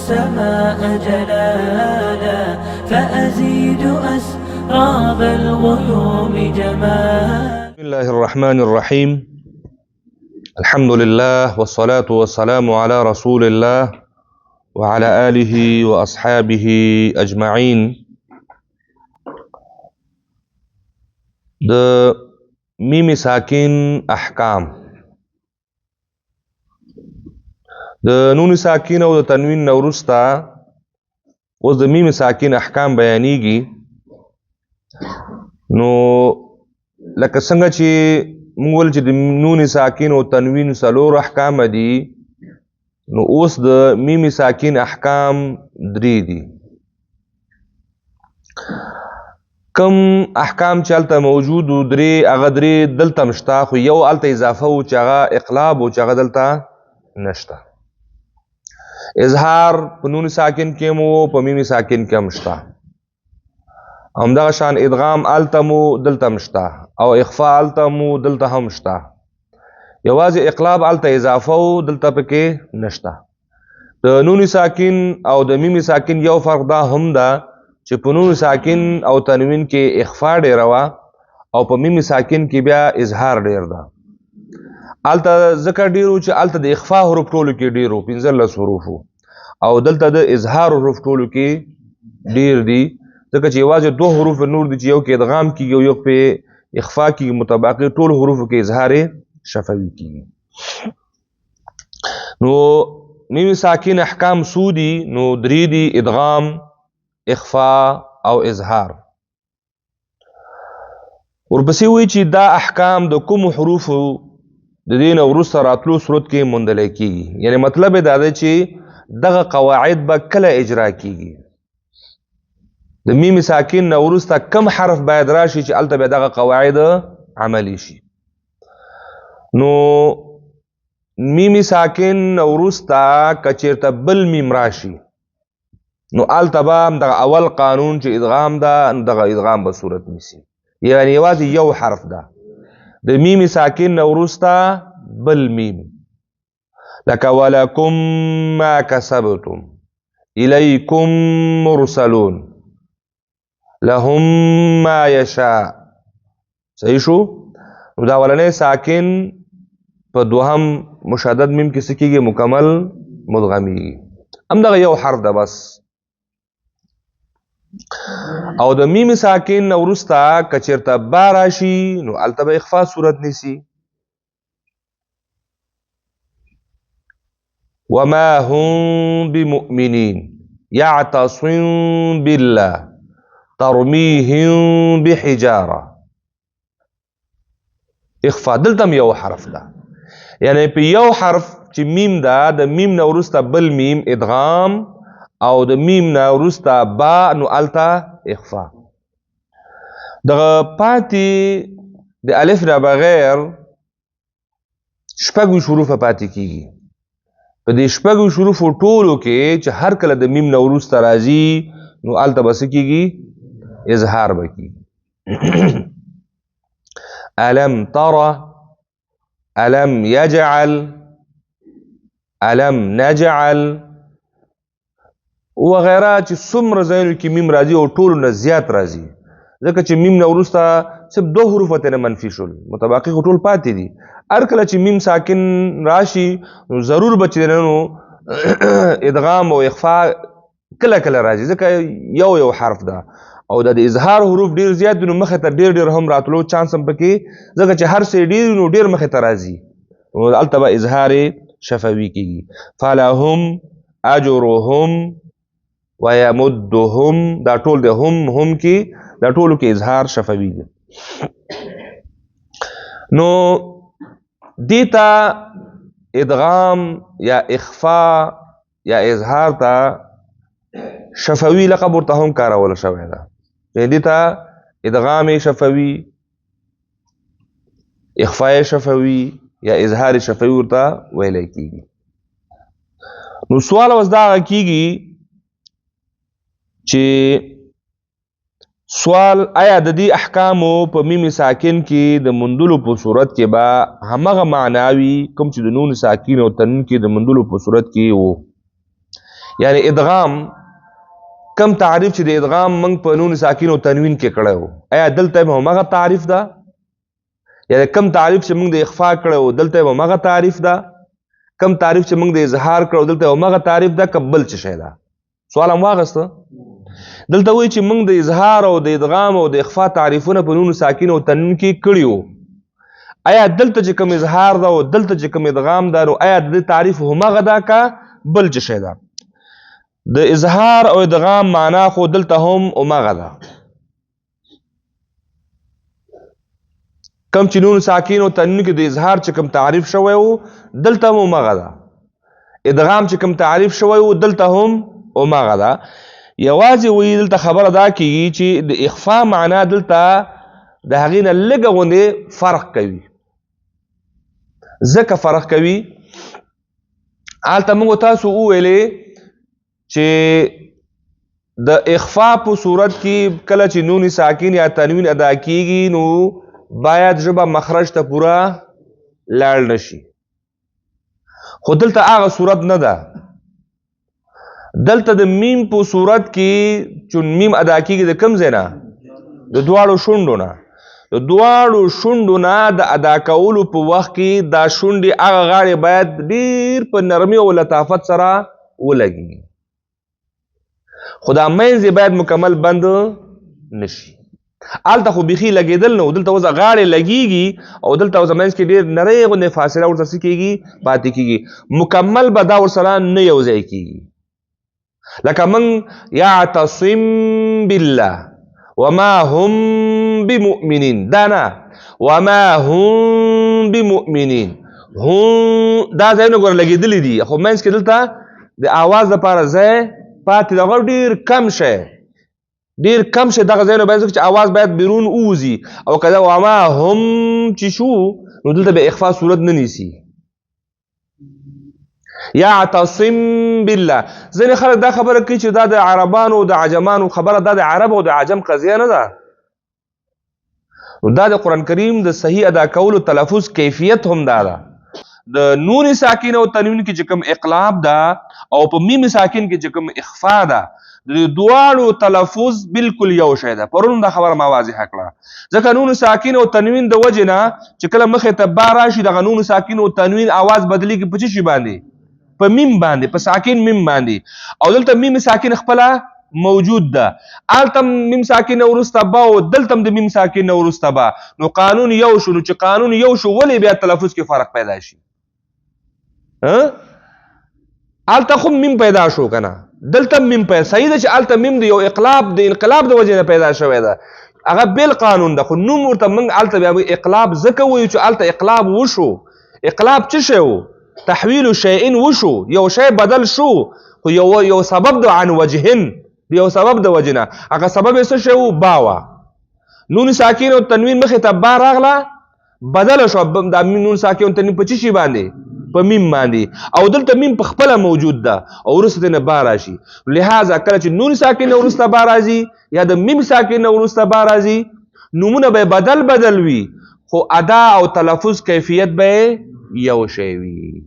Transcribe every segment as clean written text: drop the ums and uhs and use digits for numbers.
السماء جلالا فأزيد أسراب الغيوم جمالا. بسم الله الرحمن الرحيم. الحمد لله والصلاة والسلام على رسول الله وعلى آله وأصحابه أجمعين. د میم ساکن احکام، د نون ساکن او د تنوین نورستا اوس د میم ساکن احکام بیانیږي. نو لکه څنګه چې موږ ول چې د نون ساکن او تنوین څلور احکام دي، نو اوس د میم ساکن احکام درې دي. کم احکام چې هلته موجود و درې، هغه درې دلته مشته، خو یو هلته اضافه و چې هغه اقلاب و چې هغه دلته نشته. اظهار په نون ساکن کې مو په میم ساکن کې هم شته، همدغه شان ادغام هلته مو دلته هم شته، او اخفاء هلته مو دلته هم شته. یوازې اقلاب هلته اضافه و دلته پکې نشته. د نون ساکن او د میم ساکن یو فرق دا هم ده چې په نون ساکن او تنوین کې اخفاء ډیره وه، او په میم ساکن کې بیا اظهار ډیر ده. هلته ځکه ډیرو چې هلته د اخفاء حروف ټولو کې ډیرو 15 حروف، او دلته د اظهار حروف ټولو کې ډیر دي، ځکه چې یوازې 2 حروف نور دي چې یو کې ادغام کېږي او یو په اخفاء کېږي. متباقي ټول حروفو کې اظهار شفوي کېږي. نو میم ساکن احکام څو دي؟ نو درې دي: ادغام، اخفاء او اظهار. ورپسې وایي چې دا احکام د کوم حروفو د دې نه وروسته راتلو صورت کې موندلی کېږي. یعنی مطلب یې دا دی چې دغه قواعد به کله اجرا کېږي. د میم ساکن نه وروسته کم حرف باید راشي چې هلته بیا دغه قواعد عملی شي. نو میم ساکن نه وروسته که چېرته بل میم راشي، نو هلته به همدغه اول قانون چې ادغام ده، دغه ادغام به صورت نیسي. یعنې یوازې یو حرف ده. د میم ساکن نه وروسته بل میم، لکه ولکم ما کسبتم، الیکم مرسلون، لهم ما یشاء. صحیح شو؟ نو دا اولنی ساکن په دوهم مشدد میم کې څه کېږي؟ مکمل مدغمیږي. همدغه یو حرف ده بس. او د میم ساکن نه وروسته که چېرته با راشي، نو هلته به اخفاء صورت نیسي. وما هم بمؤمنین یعتصم بالله ترمیهم بحجاره. اخفاء دلته هم یو حرف ده. یعنی په یو حرف چې میم ده، د میم نه وروسته بل میم ادغام، او د میم نه وروسته با، نو هلته اخفاء. دغه پاتې د الف نه بغیر شپږ حروف پاتې کېږي. په دې شپږ حروفو ټولو کې چې هر کله د میم نه وروسته راځي، نو هلته به څه کېږي؟ اظهار به کېږي. الم تره، الم یجعل، الم نجعل وغیره، چې څومره ځایونو کې میم راځي او ټولو نه زیات راځي، ځکه چې میم نه وروسته صرف 2 حروف ته منفي شول، متباقي خو ټول پاتې دي. هر کله چې میم ساکن راشي، نو ضرور به چې نو ادغام او اخفاء کله کله راځي، ځکه یو حرف ده. او د اظهار حروف ډیر زیات دي، نو مخې ته ډیر هم راتلو چانس هم پکې، ځکه چې هر څه ډیر نو ډیر مخې ته راځي، نو هلته به اظهار شفوي کېږي. فلهم اجرهم ويمدهم، دا ټول د هم کې، دا ټولو کې اظهار شفوي دي. نو دیتا ادغام یا اخفاء یا اظهار ته شفوي لقب ورته هم کارول شوی ده. یعنی دیتا ادغام شفوي، اخفاء شفوي یا اظهار شفوي ورته ویلی کېږي. نو سوال اوس دا کېږي چې سوال آیا د دې احکامو په میم ساکن کې د مندلو په صورت کې به همغه معناوي کوم چې د نون ساکن او تنوین کې د مندلو په صورت کې وو؟ یعنی ادغام کم تعریف چې د ادغام موږ په نون ساکین او تنوین کې کړو آیا دلته هم هغه تعریف ده یعنی کم تعریف چې موږ د اخفاء کړو دلته هم هغه تعریف ده کم تعریف چې موږ د اظهار کړو دلته هم هغه تعریف ده قبل څه شي ده سوال هم واغسته دلته وایي چې موږ د اظهار او د ادغام او د اخفاء تعریفونه په نون ساکین او تنوین کې کړیو آیا دلته چې کوم اظهار ده او دلته چې کوم ادغام ده نو آیا د تعریف هم هغه ده کا بل څه شي ده د اظهار او ادغام معنا خو دلته هم اومغه ده کم چې نون ساکین او تنوین کې د اظهار چې کوم تعریف شوی وو دلته هم اومغه ده ادغام چې کوم تعریف شوی وو دلته هم اومغه ده یوازې وی دلته خبره دا کیږي چې د اخفاء معنا دلته د هغې نه لږه غوندې فرق کوي ځکه فرق کوي هلته موږ تاسو وویلې چې د اخفاء په صورت کې کله چې نون ساکین یا تنوین ادا کیږي نو باید ژبه مخرج ته پورا لاړ نشي خو دلته هغه صورت نه ده دلته د میم په صورت کې چې میم ادا کیږي د کوم ځای نه د دواړو شونډو نه د دواړو شونډو نه د ادا کولو په وخت کې دا شونډې هغه غاړې باید ډېر په نرمي او لطافت سره ولګي خو دا منځ باید مکمل بند نشي هلته خو بیخي لګېدل نه دلته اوس غاړې لګېږي او دلته اوس منځ کې ډېر نری غوندې فاصله ورته څه کېږي پاتې کېږي مکمل به دا ورسره نه یو ځای کېږي لکه موږ یعتصم بالله وما هم بمؤمنین دا نه وما هم بمؤمنین هم دا ځایونه ګوره لګېدلي دي خو منځ کې دلته د آواز لپاره ځای پاتې دغه ډېر کم شي ډېر کم شي دغه ځایونه باید چې آواز باید بیرون ووځي او که دا وما هم چې شو نو دلته به اخفاء صورت نه نیسي یعتصم بالله ځینې خلک دا خبره کوي چې دا د عربانو او د عجمانو خبره دا د عرب او د عجم قضیه نه ده نو دا د قرآن کریم د صحیح ادا کولو تلفظ کیفیت هم دا ده د نون ساکین او تنوین کې چې کوم اقلاب ده او په میم ساکین کې چې کوم اخفاء ده د دواړو تلفظ بالکل یو شی ده پرون دا خبره ما واضحه کړه ځکه نون ساکین او تنوین د وجې نه چې کله مخې ته با راشي دغه نون ساکین او تنوین آواز بدلیږي په څه شي باندې په میم باندې په ساکین میم باندې او دلته میم ساکین خپله موجود ده هلته میم ساکین وروسته با او دلته د میم ساکین وروسته با نو قانون یو شو نو چې قانون یو شو ولې بیا تلفظ کې فرق پیدا شي هلته خو میم پیدا شو کنه دلته میم پیدا صحیح ده چې هلته میم د یو انقلاب د وجې نه پیدا شوی ده هغه بل قانون ده خو نوم ورته موږ هلته بیا اقلاب ځکه وایو چې هلته اقلاب وشو اقلاب څه شی و تحویل شیء وشو یو شی بدل شو خو یو سبب د عن وجهن یو سبب د وجه نه هغه سبب یې څه شی و باوه نون ساکین او تنوین مخې ته با راغله بدله شو دا نون ساکین او تنوین په څه شي باندې په میم باندې او دلته میم په خپله موجود ده او وروسته نه با راشي لهذا کله چې نون ساکن نه وروسته با راځي یا د میم ساکن نه وروسته با راځي نومونه به بدل وي خو ادا او تلفظ کیفیت به یو شی وي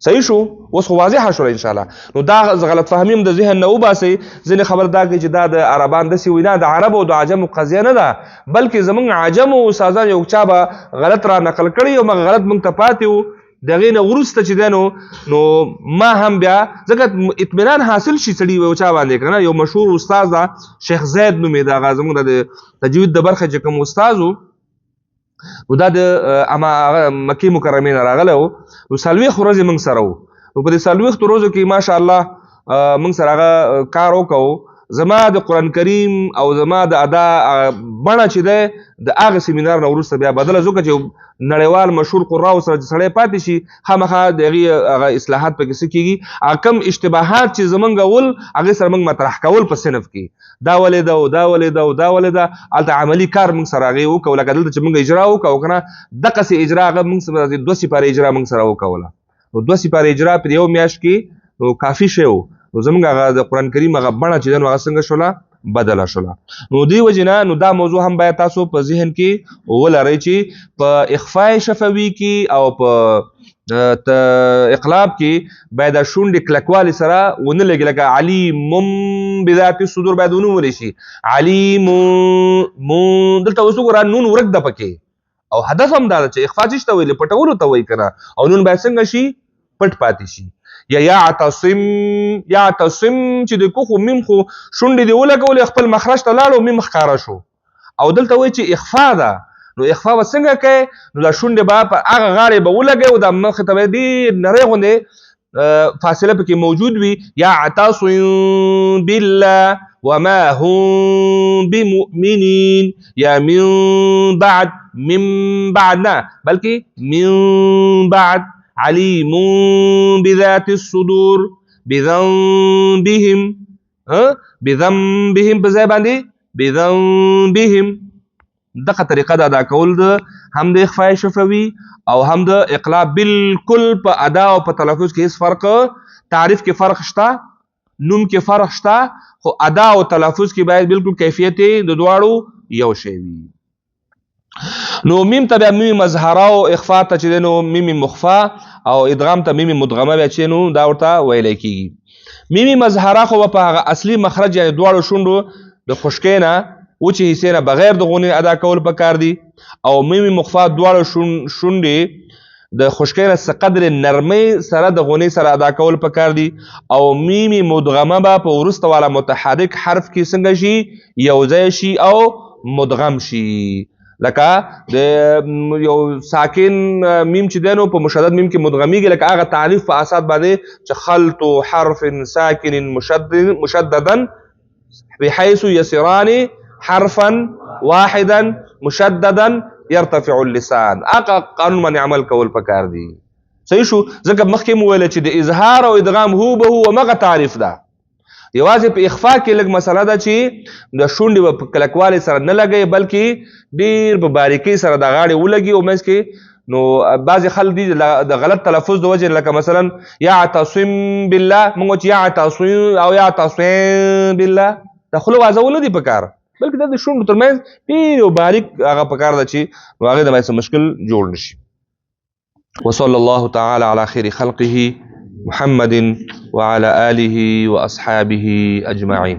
صحیح شو اوس خو واضحه شوله انشاءالله نو دا غلط فهمي هم د ذهن نه وباسئ ځینې خبر دا کوي چې دا د عربان داسې وي نه د عرب او د عجمو قضیه نه ده بلکې زموږ عجمو استادان یو چا به غلط را نقل کړی او موږ غلط موږ ته پاتې وو دغې نه وروسته چې دی نو ما هم بیا ځکه اطمینان حاصل شي سړي یو چا باندې که نه یو مشهور استاد ده شیخ زید نوم یې د هغه زموږ د تجوید د برخې چې کوم استاد و نو دا د مکې مکرمې نه راغلی و نو څلوېښت ورځې موږ سره و نو په دې څلوېښتو ورځو کې ماشاءالله موږ سره هغه کار وکړو زما د قرآن کریم او زما د ادا بڼه چې دی د هغه سیمینار نه وروسته بیا بدله ځکه چې نړیوال مشهور قراو سره چې سړی پاتې شي خامخا د هغې هغه اصلاحات پکې څه کېږي هغه کم اشتباهات چې زمونږ ول هغې سره موږ مطرح کول په صنف کې دا ولې ده او دا ولې ده او دا ولې ده هلته عملي کار موږ سره هغې وکړو لکه دلته چې موږ اجرا وکړو که نه دقسې اجرا هغه موږ سره 2 سپارې اجرا موږ سره وکوله نو 2 سپارې اجرا په یو میاشت کې نو کافي شی و نو زمونږ هغه د قرآن کریم هغه بڼه چې ده نو هغه څنګه شوله بدله شوله. نو دې وجې نه نو دا موضوع هم باید تاسو په ذهن کې ولرئ چې په اخفاء شفوي کې او په اقلاب کې باید د شونډې کلکوالي سره ونه لګي، لکه علیم بذات الصدور باید ونه ویلی شي علیم. دلته اوس وګوره نون ورک ده پکې، او هدف هم دا ده چې اخفاء څه ته ویلي، پټولو ته وایي که نه، او نون باید څنګه شي پټ پاتې شي. یا یعتصم چې د کوخو میم خو شونډې دې ولګولې خپل مخرج ته لاړ او میم ښکاره شو، او دلته وایي چې اخفاء ده. نو اخفاء به څنګه کوي؟ نو دا شونډې به په هغه غاړې به ولګوي او دا مخې ته به ډېر نری غوندې فاصله پکې موجود وي. یعتصم بالله وما هم بمؤمنین، یا من بعد نه بلکې من بعد علیم بذات الصدور بذنبهم په ځای باندې بذنبهم. دغه طریقه د ادا کول د هم د اخفاء شفوي او هم د اقلاب بالکل په ادا او په تلفظ کې هیڅ فرق، تعریف کې فرق شته، نوم کې فرق شته، خو ادا او تلفظ کې باید بالکل کیفیت د دواړو یو شی وي. نو میم ته بیا میم مظهره او اخفاء ته چې دی نو میم مخفا او ادغام ته میم مدغمه بیا چې نو دا ورته ویلی کېږي. میم مظهره خو په هغه اصلي مخرج یعنې دواړو شونډو د خشکۍ نه وچې حصې نه بغیر د غونې ادا کول پکار دي، او میم مخفا دواړو شونډې د خشکۍ نه څه قدر نرمۍ سره د غونې سره ادا کول پکار دي، او میم مدغمه به په وروسته والا متحرک حرف کې څنګه شي یو ځای شي او مدغم شي. لکه د یو ساکن میم چې دی نو په مشدد میم کې مدغمیږي، لکه هغه تعریف په اساس باندې چې خلط حرف ساکن مشددا بحيث يصيران حرفا واحدا مشددا يرتفع اللسان. هغه قانون باندې عمل کول پکار دي. صحیح شو؟ ځکه مخکې مو ویل چې د اظهار او ادغام هو به هو مغه تعریف ده، یوازې په اخفاء کې لږ مسله ده چې د شونډې په کلکوالي سره نه لګوي بلکې ډېر په باریکۍ سره د غاړې ولګي، او منځ کې نو بعضې خلک دي د غلط تلفظ د وجې لکه مثلا یعتصم بالله، موږ چې یعتصم او یعتصم بالله د خولو وازول نه دي پکار، بلکې دا د شونډو ترمنځ ډېر یو باریک هغه پکار ده چې نو هغې ته باید څه مشکل جوړ نه شي. وصلى الله تعالى على خير خلقه محمد وعلى آله وأصحابه أجمعين.